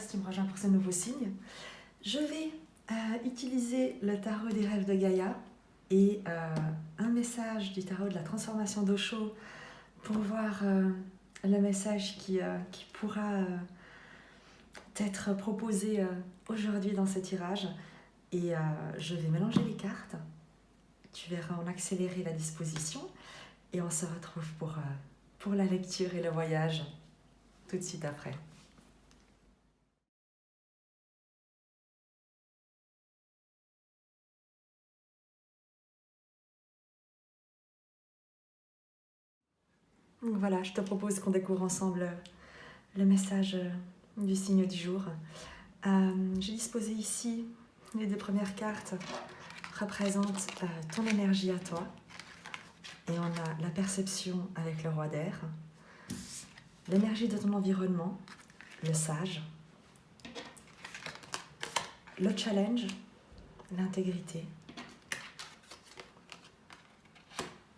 si tu me rejoins pour ce nouveau signe. Je vais utiliser le tarot des rêves de Gaïa et un message du tarot de la transformation d'Osho pour voir le message qui pourra t'être proposé aujourd'hui dans ce tirage. Et je vais mélanger les cartes. Tu verras en accélérer la disposition et on se retrouve pour la lecture et le voyage tout de suite après. Donc voilà, je te propose qu'on découvre ensemble le message du signe du jour. J'ai disposé ici les deux premières cartes représentent ton énergie à toi. Et on a la perception avec le roi d'air, l'énergie de ton environnement, le sage, le challenge, l'intégrité,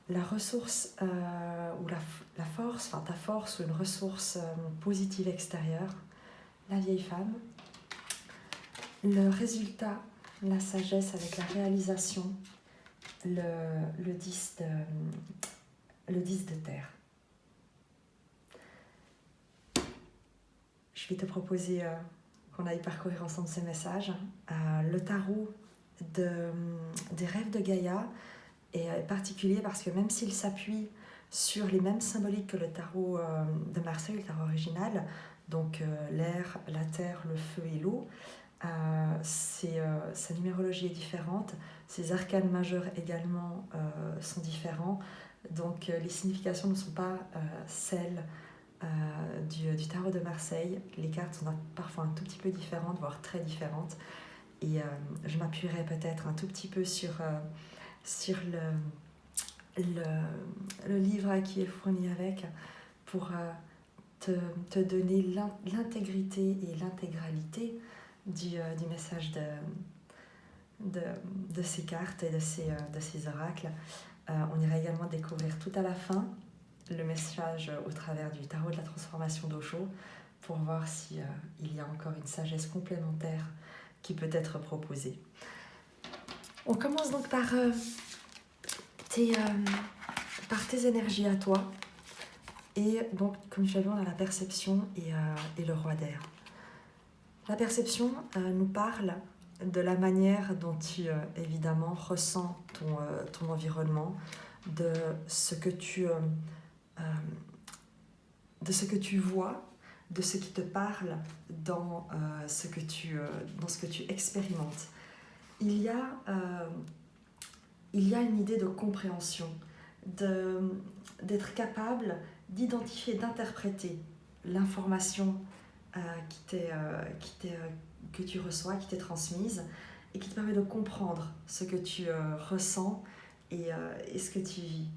la ressource ou la force, enfin ta force ou une ressource positive extérieure, la vieille femme, le résultat, la sagesse avec la réalisation, le 10 de terre. Je vais te proposer qu'on aille parcourir ensemble ces messages. Le tarot des rêves de Gaïa est particulier parce que même s'il s'appuie sur les mêmes symboliques que le tarot de Marseille, le tarot original, donc l'air, la terre, le feu et l'eau, sa numérologie est différente, ses arcanes majeurs également sont différents, donc les significations ne sont pas celles du tarot de Marseille. Les cartes sont parfois un tout petit peu différentes, voire très différentes, et je m'appuierai peut-être un tout petit peu sur le livre qui est fourni avec pour te donner l'intégrité et l'intégralité du message de ces cartes et de ces oracles. On ira également découvrir tout à la fin le message au travers du tarot de la transformation d'Osho pour voir s'il y a encore une sagesse complémentaire qui peut être proposée. On commence donc par tes énergies à toi. Et donc, comme je l'ai dit, on a la perception et le roi d'air. La perception nous parle de la manière dont tu, évidemment, ressens ton environnement, de ce que tu vois, de ce qui te parle dans ce que tu expérimentes. Il y a une idée de compréhension, d'être capable d'identifier, d'interpréter l'information que tu reçois, qui t'est transmise, et qui te permet de comprendre ce que tu ressens et ce que tu vis.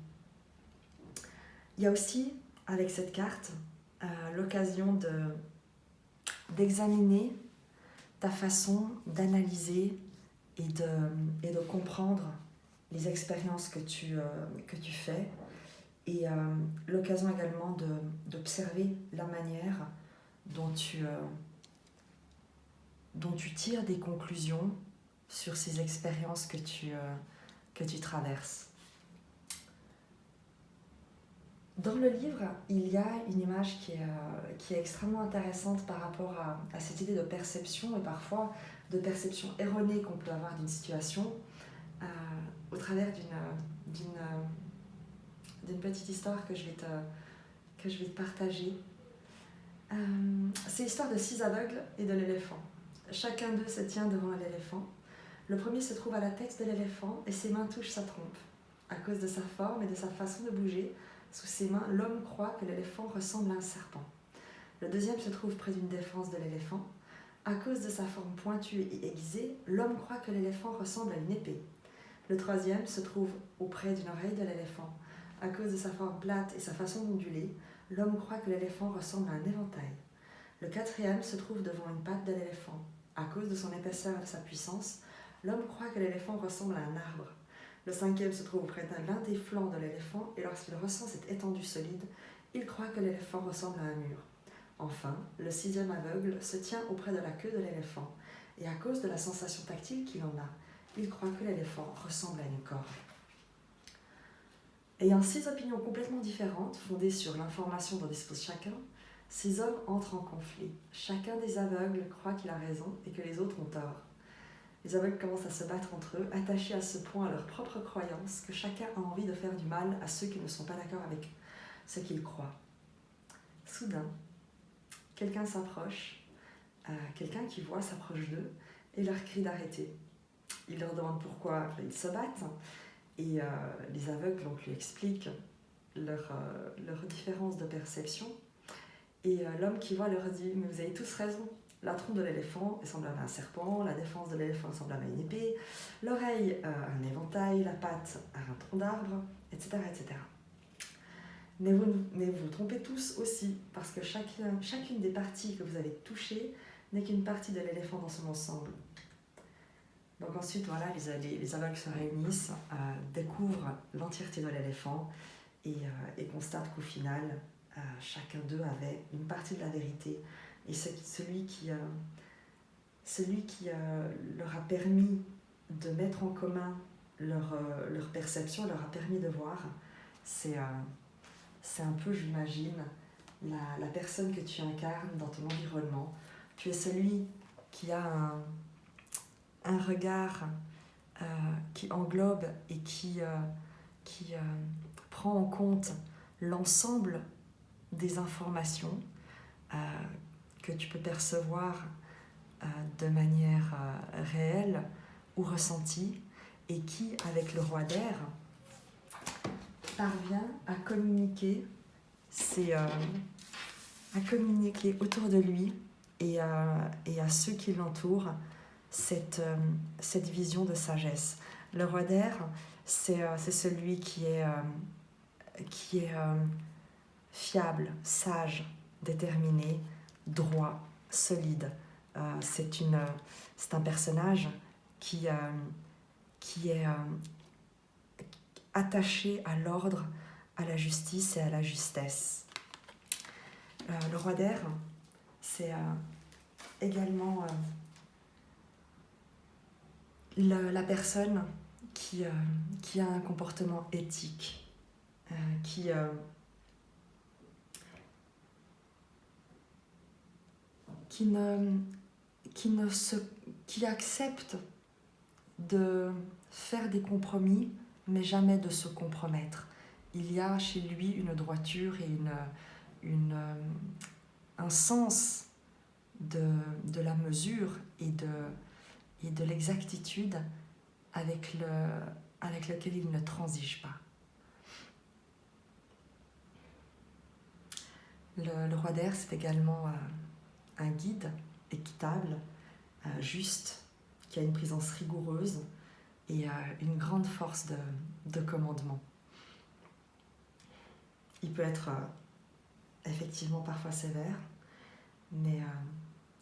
Il y a aussi, avec cette carte, l'occasion d'examiner ta façon d'analyser et de comprendre les expériences que tu fais, et l'occasion également d'observer la manière dont tu tires des conclusions sur ces expériences que tu traverses. Dans le livre, il y a une image qui est extrêmement intéressante par rapport à cette idée de perception et parfois de perception erronée qu'on peut avoir d'une situation au travers d'une petite histoire que je vais te partager. C'est l'histoire de 6 aveugles et de l'éléphant. Chacun d'eux se tient devant un éléphant. Le premier se trouve à la tête de l'éléphant et ses mains touchent sa trompe. À cause de sa forme et de sa façon de bouger, sous ses mains, l'homme croit que l'éléphant ressemble à un serpent. Le deuxième se trouve près d'une défense de l'éléphant. À cause de sa forme pointue et aiguisée, l'homme croit que l'éléphant ressemble à une épée. Le troisième se trouve auprès d'une oreille de l'éléphant. À cause de sa forme plate et sa façon d'onduler, l'homme croit que l'éléphant ressemble à un éventail. Le quatrième se trouve devant une patte de l'éléphant. À cause de son épaisseur et de sa puissance, l'homme croit que l'éléphant ressemble à un arbre. Le cinquième se trouve auprès de l'un des flancs de l'éléphant et lorsqu'il ressent cette étendue solide, il croit que l'éléphant ressemble à un mur. Enfin, le sixième aveugle se tient auprès de la queue de l'éléphant, et à cause de la sensation tactile qu'il en a, il croit que l'éléphant ressemble à une corde. Ayant 6 opinions complètement différentes, fondées sur l'information dont dispose chacun, ces hommes entrent en conflit. Chacun des aveugles croit qu'il a raison et que les autres ont tort. Les aveugles commencent à se battre entre eux, attachés à ce point à leur propre croyance que chacun a envie de faire du mal à ceux qui ne sont pas d'accord avec ce qu'ils croient. Soudain, quelqu'un s'approche, quelqu'un qui voit s'approche d'eux et leur crie d'arrêter. Il leur demande pourquoi ils se battent et les aveugles donc, lui expliquent leur différence de perception. Et l'homme qui voit leur dit « Mais vous avez tous raison. La trompe de l'éléphant est semblable à un serpent, la défense de l'éléphant est semblable à une épée, l'oreille à un éventail, la patte à un tronc d'arbre, etc. etc. Mais vous vous trompez tous aussi, parce que chacune des parties que vous avez touchées n'est qu'une partie de l'éléphant dans son ensemble. » Donc ensuite, voilà, les aveugles se réunissent, découvrent l'entièreté de l'éléphant et constatent qu'au final, chacun d'eux avait une partie de la vérité. Et celui qui leur a permis de mettre en commun leur perception, leur a permis de voir, c'est un peu, j'imagine, la personne que tu incarnes dans ton environnement. Tu es celui qui a un regard qui englobe et qui prend en compte l'ensemble des informations que tu peux percevoir de manière réelle ou ressentie et qui, avec le roi d'air, parvient à communiquer autour de lui et à ceux qui l'entourent cette vision de sagesse. Le roi d'air, c'est celui qui est fiable, sage, déterminé, droit, solide. C'est un personnage qui est attaché à l'ordre, à la justice et à la justesse. Le roi d'air, c'est également la personne qui a un comportement éthique, qui accepte de faire des compromis, mais jamais de se compromettre. Il y a chez lui une droiture et un sens de la mesure et de l'exactitude avec lequel il ne transige pas. Le roi d'air, c'est également un guide équitable, juste, qui a une présence rigoureuse et une grande force de commandement. Il peut être effectivement parfois sévère, mais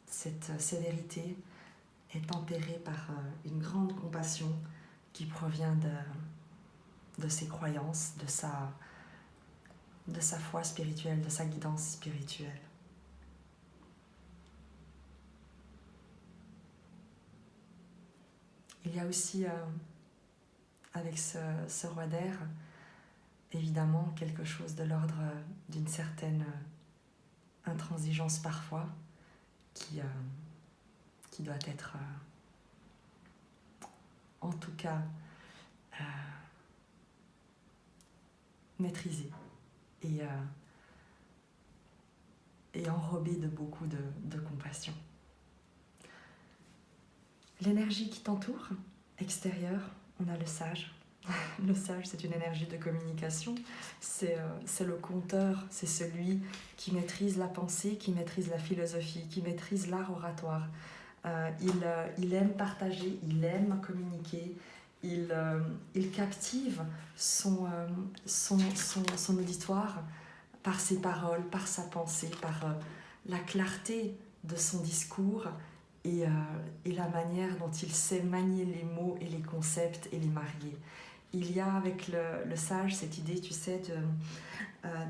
cette sévérité est tempérée par une grande compassion qui provient de ses croyances, de sa foi spirituelle, de sa guidance spirituelle. Il y a aussi, avec ce roi d'air, évidemment quelque chose de l'ordre d'une certaine intransigeance parfois, qui doit être, en tout cas, maîtrisée et enrobée de beaucoup de compassion. L'énergie qui t'entoure, extérieure, on a le sage. Le sage, c'est une énergie de communication, c'est le conteur, c'est celui qui maîtrise la pensée, qui maîtrise la philosophie, qui maîtrise l'art oratoire. Il aime partager, il aime communiquer, il captive son auditoire par ses paroles, par sa pensée, par la clarté de son discours et la manière dont il sait manier les mots et les concepts et les marier. Il y a avec le sage cette idée, tu sais,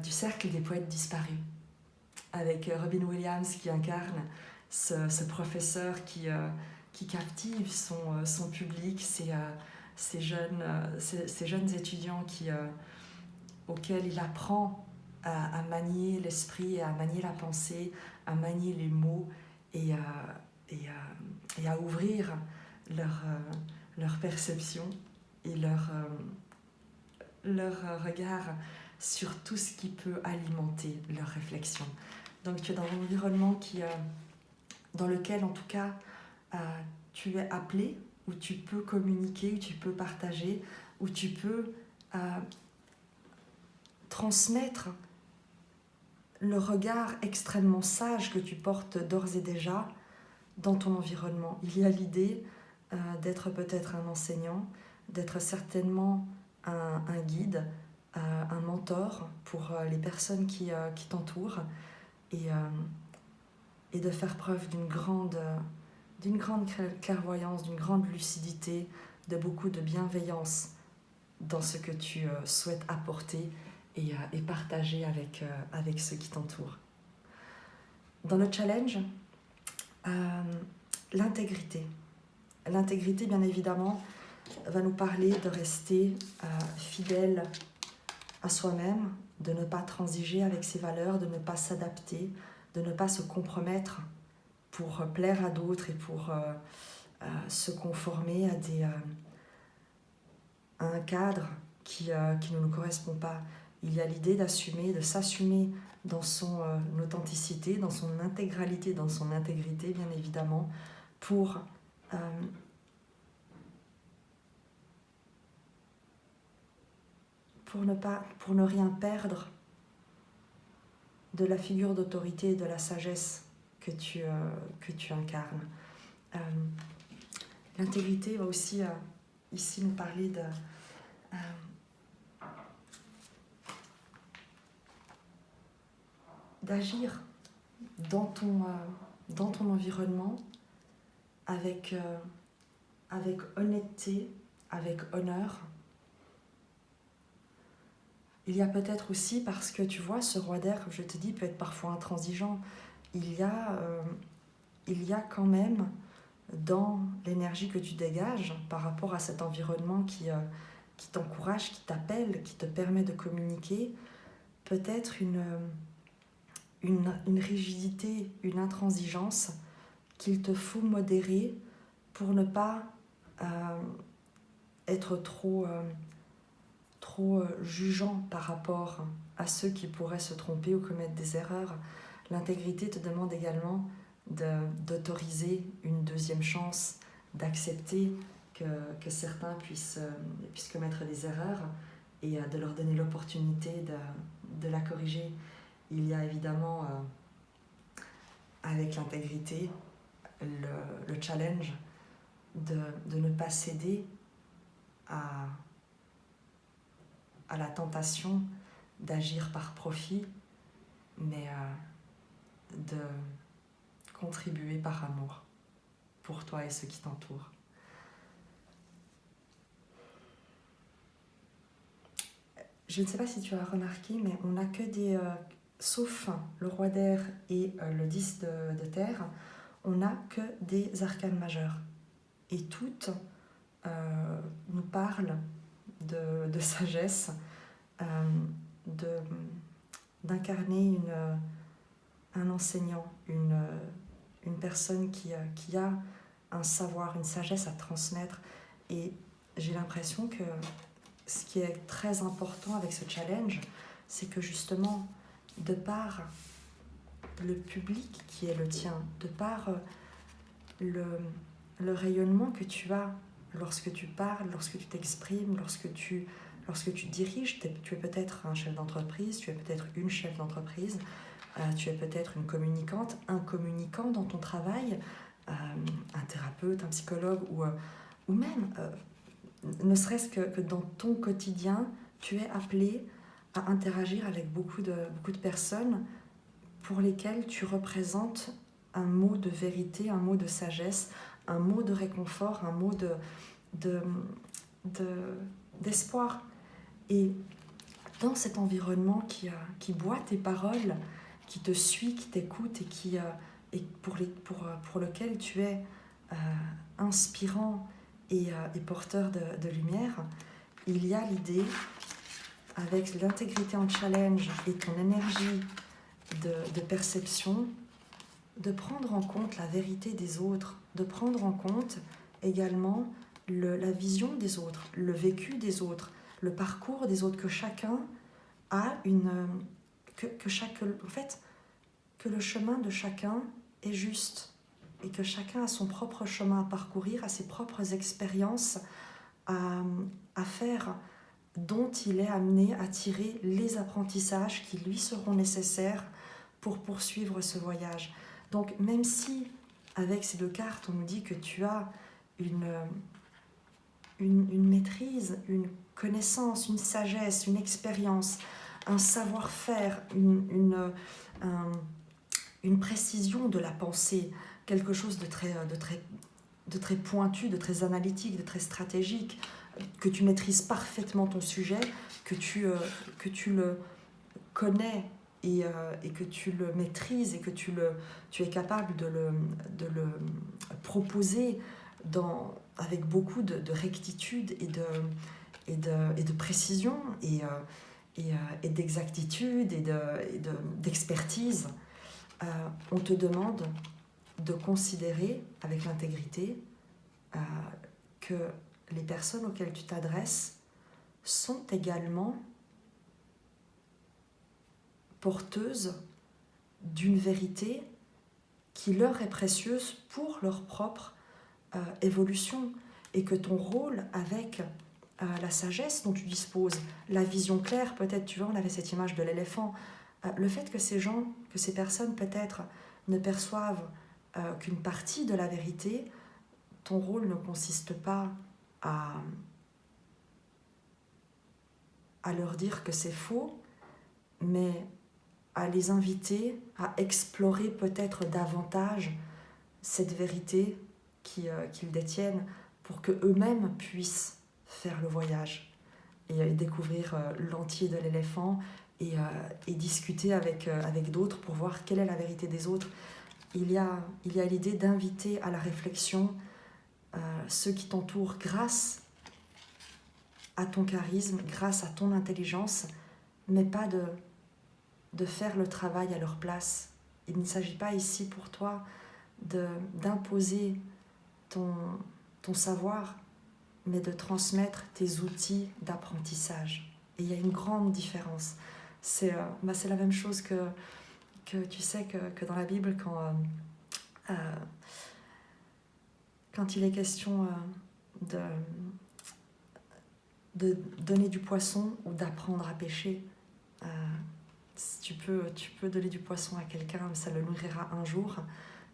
du cercle des poètes disparus. avec Robin Williams qui incarne ce professeur qui captive son public, ces jeunes étudiants auxquels il apprend à manier l'esprit, à manier la pensée, à manier les mots et à ouvrir leur perception et leur regard sur tout ce qui peut alimenter leur réflexion. Donc tu es dans un environnement dans lequel en tout cas tu es appelé, où tu peux communiquer, où tu peux partager, où tu peux transmettre le regard extrêmement sage que tu portes d'ores et déjà dans ton environnement. Il y a l'idée d'être peut-être un enseignant, d'être certainement un guide, un mentor pour les personnes qui t'entourent et de faire preuve d'une grande clairvoyance, d'une grande lucidité, de beaucoup de bienveillance dans ce que tu souhaites apporter et partager avec ceux qui t'entourent. Dans le challenge, l'intégrité. L'intégrité, bien évidemment, va nous parler de rester fidèle à soi-même, de ne pas transiger avec ses valeurs, de ne pas s'adapter, de ne pas se compromettre pour plaire à d'autres et pour se conformer à un cadre qui ne nous correspond pas. Il y a l'idée d'assumer, de s'assumer dans son authenticité, dans son intégralité, dans son intégrité, bien évidemment, pour ne rien perdre de la figure d'autorité et de la sagesse que tu incarnes. L'intégrité va aussi ici nous parler d'agir dans ton environnement avec honnêteté, avec honneur. Il y a peut-être aussi, parce que tu vois, ce roi d'air, comme je te dis, peut être parfois intransigeant. Il y a quand même, dans l'énergie que tu dégages par rapport à cet environnement qui t'encourage, qui t'appelle, qui te permet de communiquer, peut-être une rigidité, une intransigeance qu'il te faut modérer pour ne pas être trop jugeant par rapport à ceux qui pourraient se tromper ou commettre des erreurs. L'intégrité te demande également d'autoriser une deuxième chance, d'accepter que certains puissent commettre des erreurs et de leur donner l'opportunité de la corriger. Il y a évidemment, avec l'intégrité, le challenge de ne pas céder à la tentation d'agir par profit, mais de contribuer par amour pour toi et ceux qui t'entourent. Je ne sais pas si tu as remarqué, mais on n'a que sauf le roi d'air et le 10 de terre, on n'a que des arcanes majeures. Et toutes nous parlent de sagesse, d'incarner un enseignant, une personne qui a un savoir, une sagesse à transmettre. Et j'ai l'impression que ce qui est très important avec ce challenge, c'est que justement, de par le public qui est le tien, de par le rayonnement que tu as lorsque tu parles, lorsque tu t'exprimes, lorsque tu diriges, tu es peut-être un chef d'entreprise, tu es peut-être une chef d'entreprise, tu es peut-être une communicante, un communicant dans ton travail, un thérapeute, un psychologue ou même, ne serait-ce que dans ton quotidien, tu es appelé à interagir avec beaucoup de personnes pour lesquelles tu représentes un mot de vérité, un mot de sagesse, un mot de réconfort, un mot d'espoir. Et dans cet environnement qui boit tes paroles qui te suit, qui t'écoute et pour lequel tu es inspirant et porteur de lumière, il y a l'idée, avec l'intégrité en challenge et ton énergie de perception, de prendre en compte la vérité des autres, de prendre en compte également la vision des autres, le vécu des autres, le parcours des autres, que chacun a que le chemin de chacun est juste et que chacun a son propre chemin à parcourir, a ses propres expériences à faire, dont il est amené à tirer les apprentissages qui lui seront nécessaires pour poursuivre ce voyage. Donc même si avec ces deux cartes on nous dit que tu as une maîtrise, une connaissance, une sagesse, une expérience, un savoir-faire, une précision de la pensée, quelque chose de très pointu, de très analytique, de très stratégique, que tu maîtrises parfaitement ton sujet, que tu le connais et que tu le maîtrises et que tu es capable de le proposer avec beaucoup de rectitude et de précision et d'exactitude et d'expertise. On te demande de considérer avec l'intégrité que les personnes auxquelles tu t'adresses sont également porteuses d'une vérité qui leur est précieuse pour leur propre évolution, et que ton rôle avec la sagesse dont tu disposes, la vision claire, peut-être, tu vois, on avait cette image de l'éléphant, le fait que ces personnes peut-être ne perçoivent qu'une partie de la vérité, ton rôle ne consiste pas à leur dire que c'est faux, mais à les inviter à explorer peut-être davantage cette vérité qu'ils détiennent, pour qu'eux-mêmes puissent faire le voyage et découvrir l'entier de l'éléphant et discuter avec d'autres pour voir quelle est la vérité des autres. Il y a l'idée d'inviter à la réflexion ceux qui t'entourent grâce à ton charisme, grâce à ton intelligence, mais pas de faire le travail à leur place. Il ne s'agit pas ici pour toi d'imposer ton savoir, mais de transmettre tes outils d'apprentissage. Et il y a une grande différence. C'est la même chose que tu sais que dans la Bible, quand il est question de donner du poisson ou d'apprendre à pêcher, tu peux donner du poisson à quelqu'un, ça le nourrira un jour.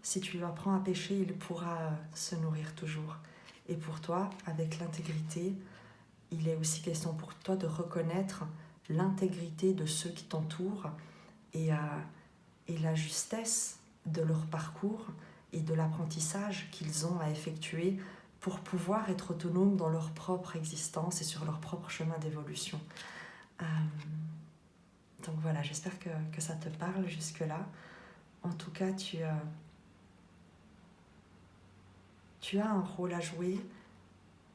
Si tu lui apprends à pêcher, il pourra se nourrir toujours. Et pour toi, avec l'intégrité, il est aussi question pour toi de reconnaître l'intégrité de ceux qui t'entourent et la justesse de leur parcours et de l'apprentissage qu'ils ont à effectuer pour pouvoir être autonomes dans leur propre existence et sur leur propre chemin d'évolution. Donc voilà, j'espère que ça te parle jusque-là. En tout cas, tu as un rôle à jouer,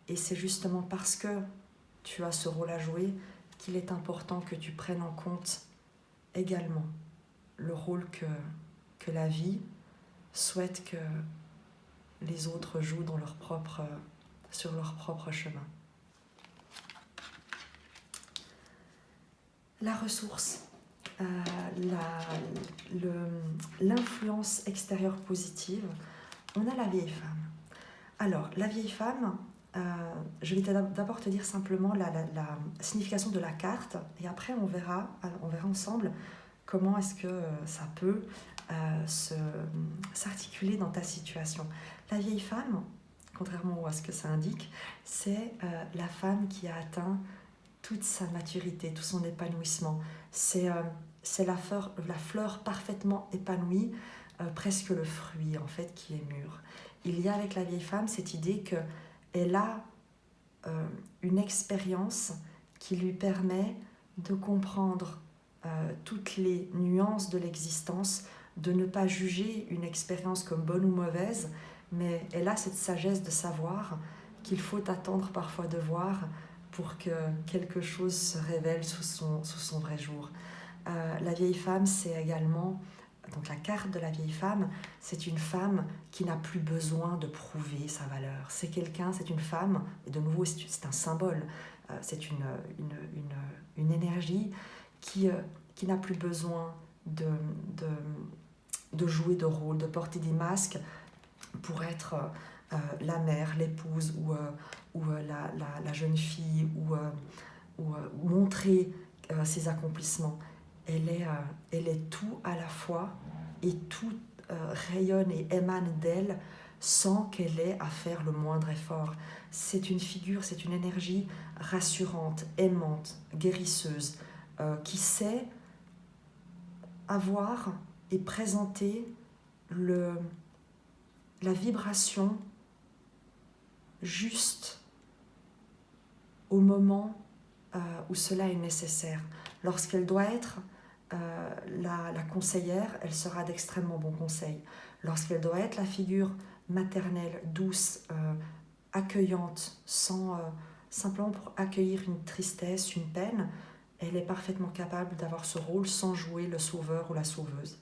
et c'est justement parce que tu as ce rôle à jouer qu'il est important que tu prennes en compte également le rôle que la vie souhaite que les autres jouent sur leur propre chemin. La ressource, l'influence extérieure positive, on a la vieille femme. Alors, la vieille femme, je vais d'abord te dire simplement la signification de la carte, et après on verra ensemble comment est-ce que ça peut s'articuler dans ta situation. La vieille femme, contrairement à ce que ça indique, c'est la femme qui a atteint toute sa maturité, tout son épanouissement. C'est la fleur parfaitement épanouie, presque le fruit en fait qui est mûr. Il y a avec la vieille femme cette idée qu'elle a une expérience qui lui permet de comprendre toutes les nuances de l'existence, de ne pas juger une expérience comme bonne ou mauvaise, mais elle a cette sagesse de savoir qu'il faut attendre parfois de voir pour que quelque chose se révèle sous son vrai jour. La vieille femme, c'est également, donc la carte de la vieille femme, c'est une femme qui n'a plus besoin de prouver sa valeur. C'est une femme, et de nouveau c'est un symbole, c'est une énergie qui n'a plus besoin de jouer de rôle, de porter des masques pour être la mère, l'épouse ou la jeune fille ou montrer ses accomplissements. Elle est tout à la fois et tout rayonne et émane d'elle sans qu'elle ait à faire le moindre effort. C'est une figure, c'est une énergie rassurante, aimante, guérisseuse, qui sait avoir et présenter la vibration juste au moment où cela est nécessaire. Lorsqu'elle doit être la conseillère, elle sera d'extrêmement bons conseils. Lorsqu'elle doit être la figure maternelle, douce, accueillante, simplement pour accueillir une tristesse, une peine, elle est parfaitement capable d'avoir ce rôle sans jouer le sauveur ou la sauveuse.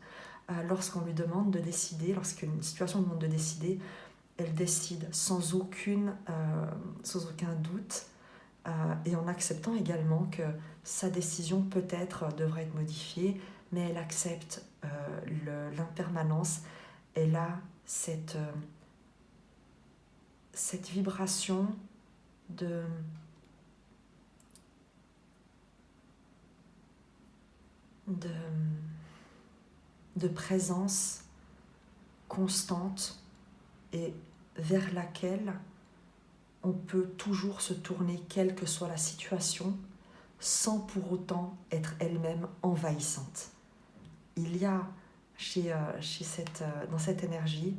Lorsqu'on lui demande de décider, lorsqu'une situation lui demande de décider, elle décide sans aucun doute, et en acceptant également que sa décision peut-être devrait être modifiée, mais elle accepte l'impermanence. Elle a cette vibration de présence constante et vers laquelle on peut toujours se tourner, quelle que soit la situation, sans pour autant être elle-même envahissante. Il y a dans cette énergie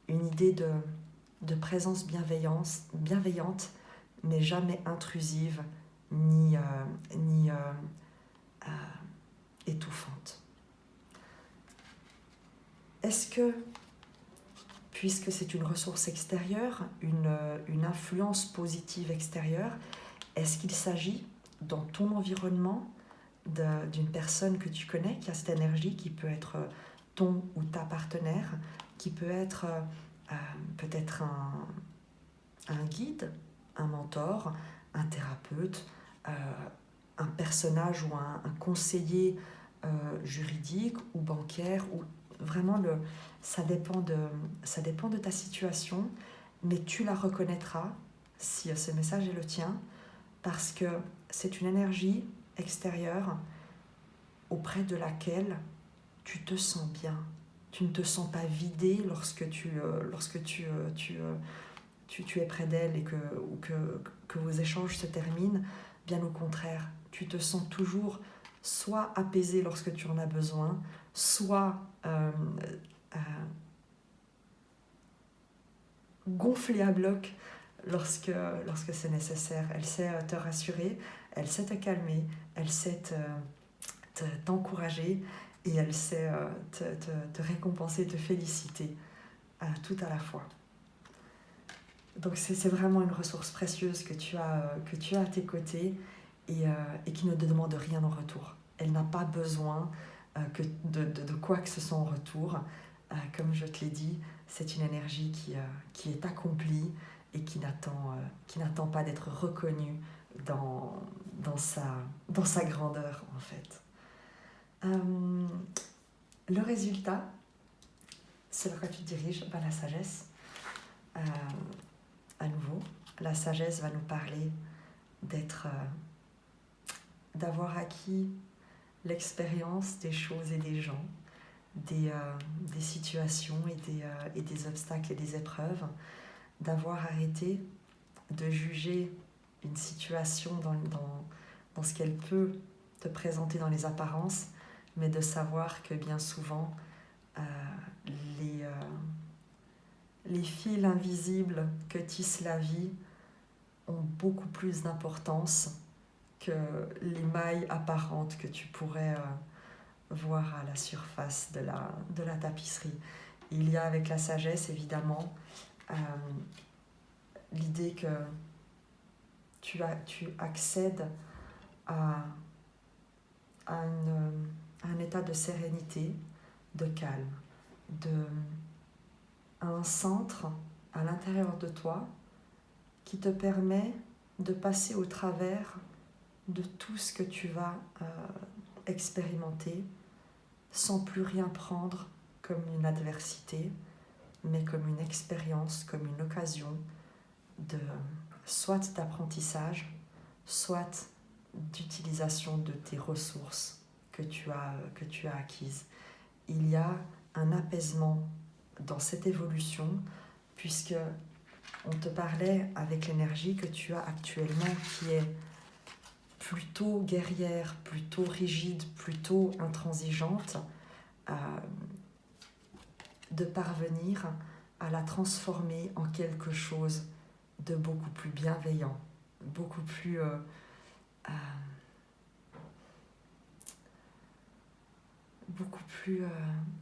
une idée de présence bienveillante, mais jamais intrusive ni étouffante. Est-ce que, puisque c'est une ressource extérieure, une influence positive extérieure, est-ce qu'il s'agit dans ton environnement d'une personne que tu connais qui a cette énergie, qui peut être ton ou ta partenaire, qui peut être peut-être un guide, un mentor, un thérapeute, un personnage ou un conseiller juridique ou bancaire, ou vraiment ça dépend de ta situation, mais tu la reconnaîtras si ce message est le tien, parce que c'est une énergie extérieure auprès de laquelle tu te sens bien. Tu ne te sens pas vidé lorsque tu es près d'elle et que vos échanges se terminent. Bien au contraire, tu te sens toujours soit apaisé lorsque tu en as besoin, soit gonflé à bloc lorsque c'est nécessaire. Elle sait te rassurer, elle sait te calmer, elle sait t'encourager et elle sait te récompenser, te féliciter tout à la fois. Donc c'est vraiment une ressource précieuse que tu as à tes côtés et qui ne te demande rien en retour. Elle n'a pas besoin de quoi que ce soit en retour. Comme je te l'ai dit, c'est une énergie qui est accomplie et qui n'attend pas d'être reconnue dans sa grandeur, en fait. Le résultat, c'est vers quoi tu te diriges, la sagesse. À nouveau, la sagesse va nous parler d'avoir acquis l'expérience des choses et des gens, des situations et des obstacles et des épreuves, d'avoir arrêté de juger une situation dans ce qu'elle peut te présenter dans les apparences, mais de savoir que bien souvent, les fils invisibles que tisse la vie ont beaucoup plus d'importance que les mailles apparentes que tu pourrais voir à la surface de la tapisserie. Il y a avec la sagesse, évidemment, l'idée que tu accèdes à un état de sérénité, de calme, à un centre à l'intérieur de toi qui te permet de passer au travers de tout ce que tu vas expérimenter sans plus rien prendre comme une adversité, mais comme une expérience, comme une occasion de soit d'apprentissage, soit d'utilisation de tes ressources que tu as acquises. Il y a un apaisement dans cette évolution, puisque on te parlait avec l'énergie que tu as actuellement, qui est plutôt guerrière, plutôt rigide, plutôt intransigeante, de parvenir à la transformer en quelque chose de beaucoup plus bienveillant, beaucoup plus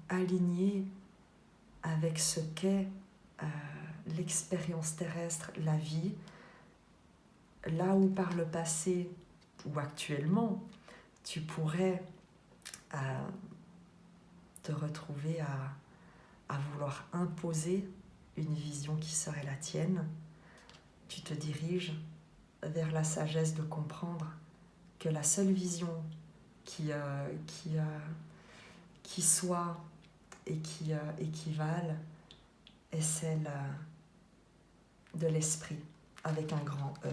aligné avec ce qu'est l'expérience terrestre, la vie, là où par le passé ou actuellement, tu pourrais te retrouver à vouloir imposer une vision qui serait la tienne. Tu te diriges vers la sagesse de comprendre que la seule vision qui soit et qui équivale est celle de l'esprit, avec un grand E.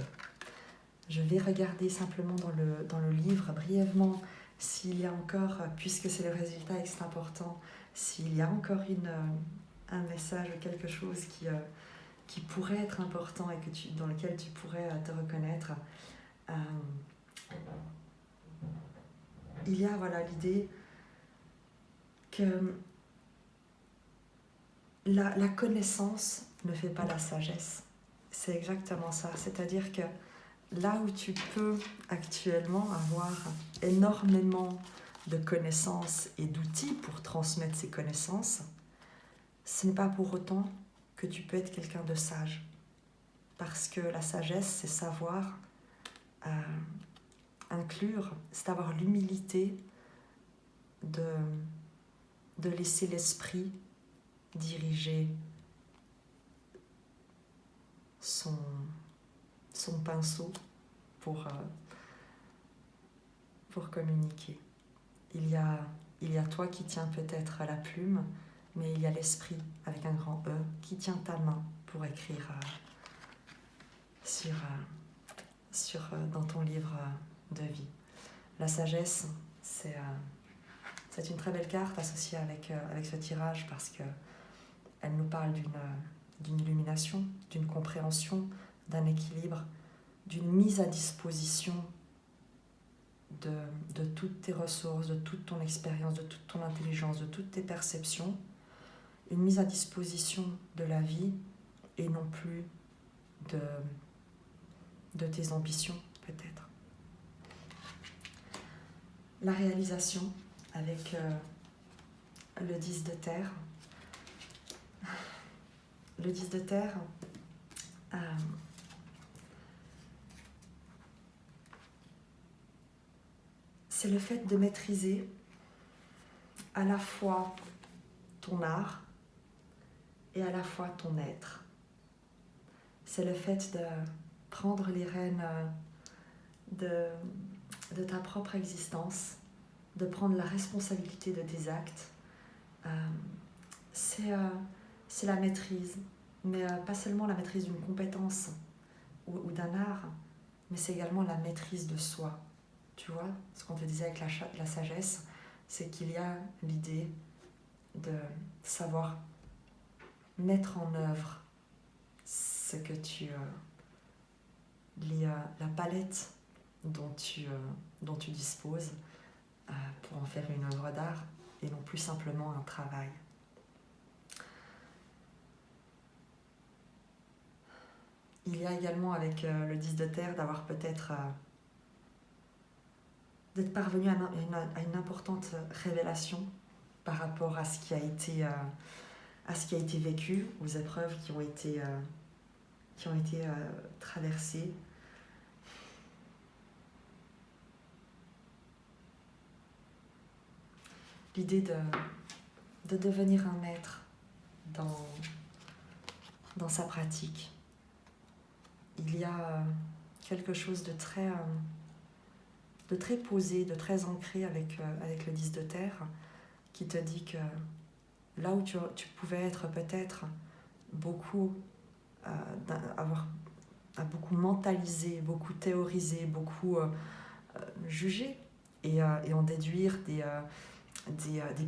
Je vais regarder simplement dans le livre brièvement s'il y a encore, puisque c'est le résultat et que c'est important, s'il y a encore un message ou quelque chose qui pourrait être important et dans lequel tu pourrais te reconnaître. Il y a l'idée que la connaissance ne fait pas la sagesse. C'est exactement ça. C'est-à-dire que là où tu peux actuellement avoir énormément de connaissances et d'outils pour transmettre ces connaissances, ce n'est pas pour autant que tu peux être quelqu'un de sage. Parce que la sagesse, c'est savoir inclure, c'est avoir l'humilité de laisser l'esprit diriger son pinceau pour communiquer. Il y a toi qui tiens peut-être la plume, mais il y a l'esprit avec un grand E qui tient ta main pour écrire dans ton livre de vie. La sagesse, c'est une très belle carte associée avec ce tirage parce qu'elle nous parle d'une illumination, d'une compréhension, d'un équilibre, d'une mise à disposition de toutes tes ressources, de toute ton expérience, de toute ton intelligence, de toutes tes perceptions, une mise à disposition de la vie et non plus de tes ambitions peut-être. La réalisation avec le 10 de terre. Le 10 de terre, c'est le fait de maîtriser à la fois ton art et à la fois ton être. C'est le fait de prendre les rênes de ta propre existence, de prendre la responsabilité de tes actes. C'est la maîtrise, mais pas seulement la maîtrise d'une compétence ou d'un art, mais c'est également la maîtrise de soi. Tu vois, ce qu'on te disait avec la sagesse, c'est qu'il y a l'idée de savoir mettre en œuvre ce que la palette dont tu disposes pour en faire une œuvre d'art et non plus simplement un travail. Il y a également avec le 10 de terre d'avoir peut-être d'être parvenu à une importante révélation par rapport à ce qui a été vécu, aux épreuves qui ont été traversées. L'idée de devenir un maître dans sa pratique. Il y a quelque chose de très posé, de très ancré avec le 10 de terre, qui te dit que là où tu pouvais être peut-être beaucoup, avoir beaucoup mentalisé, beaucoup théorisé, beaucoup jugé, et en déduire des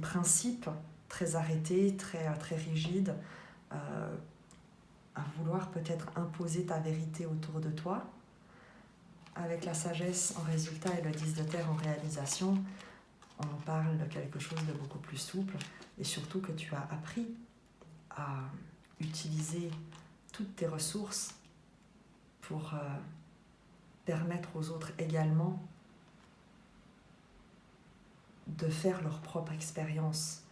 principes très arrêtés, très rigides, à vouloir peut-être imposer ta vérité autour de toi. Avec la sagesse en résultat et le 10 de terre en réalisation, on parle de quelque chose de beaucoup plus souple, et surtout que tu as appris à utiliser toutes tes ressources pour permettre aux autres également de faire leur propre expérience.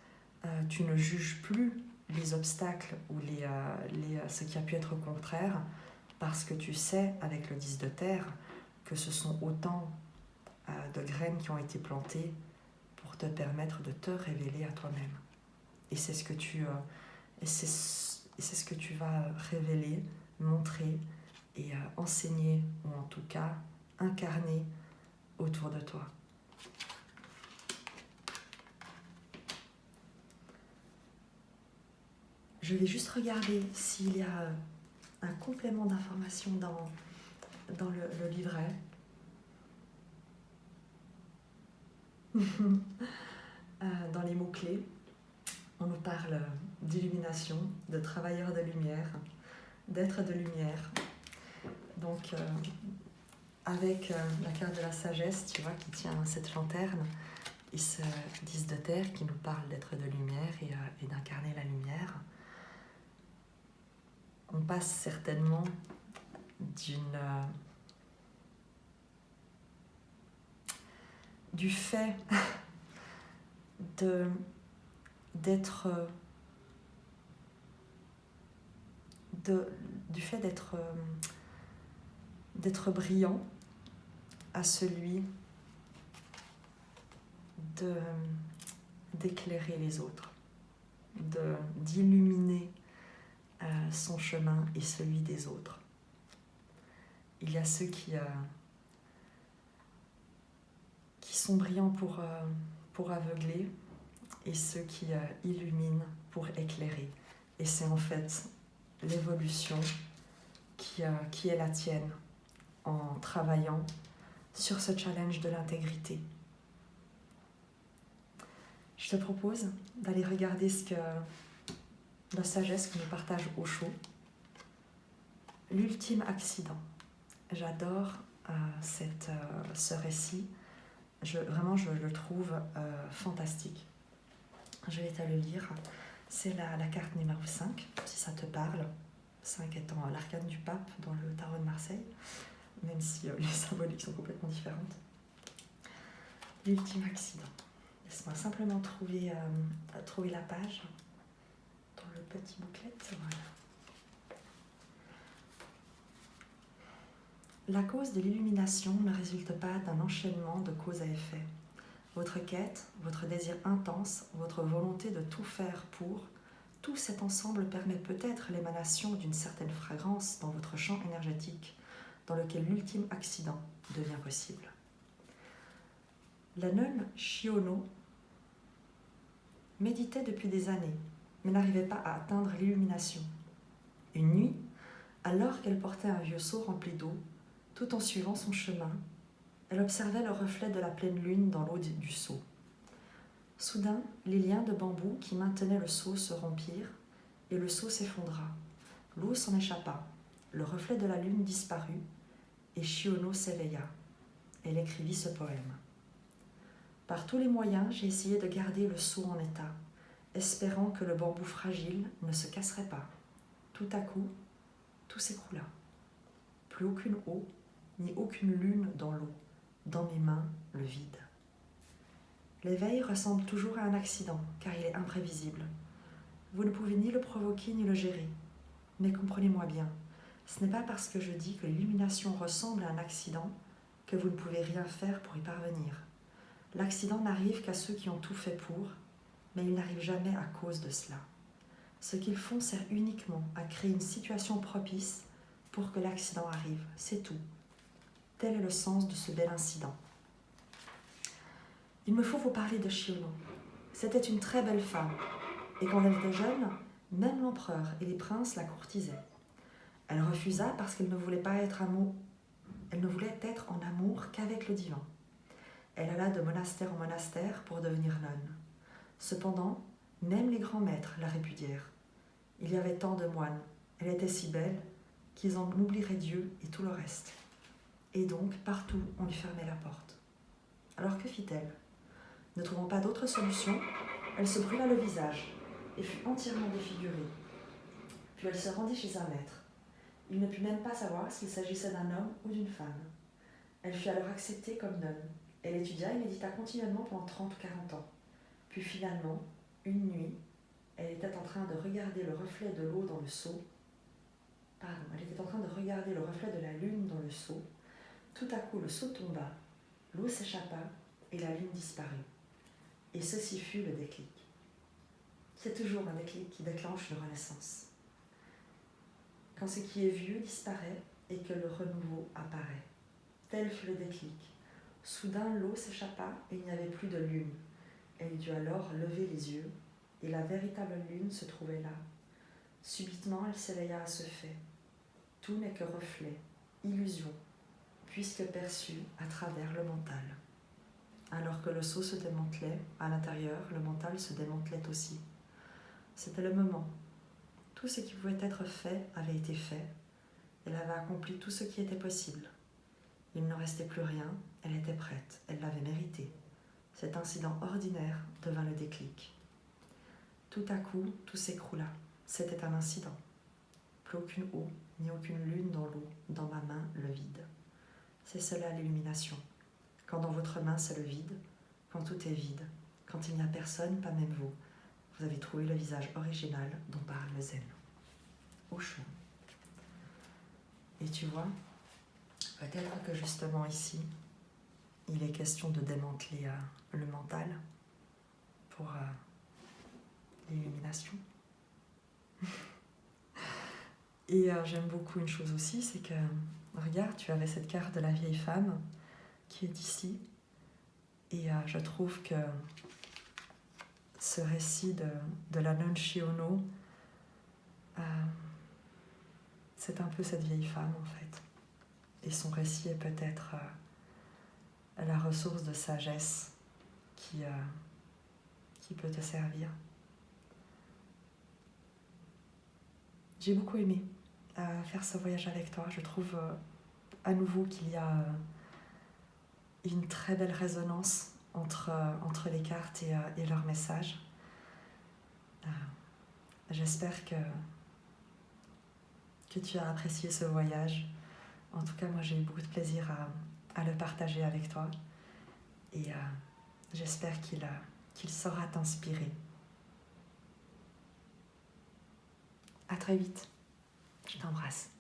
Tu ne juges plus les obstacles ou ce qui a pu être contraire, parce que tu sais, avec le 10 de terre, que ce sont autant de graines qui ont été plantées pour te permettre de te révéler à toi-même. Et c'est ce que tu vas révéler, montrer et enseigner, ou en tout cas incarner autour de toi. Je vais juste regarder s'il y a un complément d'information dans le livret. Dans les mots-clés, on nous parle d'illumination, de travailleur de lumière, d'être de lumière. Donc, avec la carte de la sagesse, tu vois, qui tient cette lanterne, et ce 10 de terre qui nous parle d'être de lumière et d'incarner la lumière. On passe certainement du fait d'être brillant à celui d'éclairer les autres, d'illuminer son chemin et celui des autres. Il y a ceux qui sont brillants pour aveugler, et ceux qui illuminent pour éclairer. Et c'est en fait l'évolution qui est la tienne en travaillant sur ce challenge de l'intégrité. Je te propose d'aller regarder la sagesse que nous partage Osho. L'ultime accident. J'adore ce récit. Vraiment, je le trouve fantastique. Je vais te le lire. C'est la carte numéro 5, si ça te parle. 5 étant l'arcane du pape dans le tarot de Marseille, même si les symboliques sont complètement différentes. L'ultime accident. Laisse-moi simplement trouver la page dans le petit booklet. Voilà. La cause de l'illumination ne résulte pas d'un enchaînement de cause à effet. Votre quête, votre désir intense, votre volonté de tout faire pour, tout cet ensemble permet peut-être l'émanation d'une certaine fragrance dans votre champ énergétique, dans lequel l'ultime accident devient possible. La nonne Shiono méditait depuis des années, mais n'arrivait pas à atteindre l'illumination. Une nuit, alors qu'elle portait un vieux seau rempli d'eau, tout en suivant son chemin, elle observait le reflet de la pleine lune dans l'eau du seau. Soudain, les liens de bambou qui maintenaient le seau se rompirent et le seau s'effondra. L'eau s'en échappa, le reflet de la lune disparut et Shiono s'éveilla. Elle écrivit ce poème. Par tous les moyens, j'ai essayé de garder le seau en état, espérant que le bambou fragile ne se casserait pas. Tout à coup, tout s'écroula. Plus aucune eau, ni aucune lune dans l'eau. Dans mes mains, le vide. L'éveil ressemble toujours à un accident, car il est imprévisible. Vous ne pouvez ni le provoquer ni le gérer. Mais comprenez-moi bien, ce n'est pas parce que je dis que l'illumination ressemble à un accident que vous ne pouvez rien faire pour y parvenir. L'accident n'arrive qu'à ceux qui ont tout fait pour, mais il n'arrive jamais à cause de cela. Ce qu'ils font sert uniquement à créer une situation propice pour que l'accident arrive, c'est tout. Tel est le sens de ce bel incident. Il me faut vous parler de Shiono. C'était une très belle femme, et quand elle était jeune, même l'empereur et les princes la courtisaient. Elle refusa parce qu'elle ne voulait être en amour qu'avec le divin. Elle alla de monastère en monastère pour devenir nonne. Cependant, même les grands maîtres la répudièrent. Il y avait tant de moines, elle était si belle, qu'ils en oublieraient Dieu et tout le reste. Et donc, partout, on lui fermait la porte. Alors que fit-elle ? Ne trouvant pas d'autre solution, elle se brûla le visage et fut entièrement défigurée. Puis elle se rendit chez un maître. Il ne put même pas savoir s'il s'agissait d'un homme ou d'une femme. Elle fut alors acceptée comme nonne. Elle étudia et médita continuellement pendant 30 ou 40 ans. Puis finalement, une nuit, elle était en train de regarder le reflet de l'eau dans le seau. Elle était en train de regarder le reflet de la lune dans le seau. Tout à coup, le seau tomba, l'eau s'échappa et la lune disparut. Et ceci fut le déclic. C'est toujours un déclic qui déclenche une renaissance. Quand ce qui est vieux disparaît et que le renouveau apparaît. Tel fut le déclic. Soudain, l'eau s'échappa et il n'y avait plus de lune. Elle dut alors lever les yeux, et la véritable lune se trouvait là. Subitement, elle s'éveilla à ce fait. Tout n'est que reflet, illusion, puisque perçu à travers le mental. Alors que le seau se démantelait, à l'intérieur, le mental se démantelait aussi. C'était le moment. Tout ce qui pouvait être fait avait été fait. Elle avait accompli tout ce qui était possible. Il ne restait plus rien, elle était prête, elle l'avait mérité. Cet incident ordinaire devint le déclic. Tout à coup, tout s'écroula. C'était un incident. Plus aucune eau, ni aucune lune dans l'eau, dans ma main, le vide. C'est cela l'illumination. Quand dans votre main c'est le vide, quand tout est vide, quand il n'y a personne, pas même vous, vous avez trouvé le visage original dont parle le zen. Osho. Et tu vois, peut-être que justement ici, il est question de démanteler le mental pour l'illumination. Et j'aime beaucoup une chose aussi, c'est que, regarde, tu avais cette carte de la vieille femme qui est ici. Et je trouve que ce récit de la nonne Shiono, c'est un peu cette vieille femme en fait. Et son récit est peut-être la ressource de sagesse qui peut te servir. J'ai beaucoup aimé faire ce voyage avec toi. Je trouve à nouveau qu'il y a une très belle résonance entre les cartes et leurs messages. J'espère que tu as apprécié ce voyage. En tout cas, moi, j'ai eu beaucoup de plaisir à le partager avec toi. Et j'espère qu'il saura t'inspirer. À très vite. Je t'embrasse.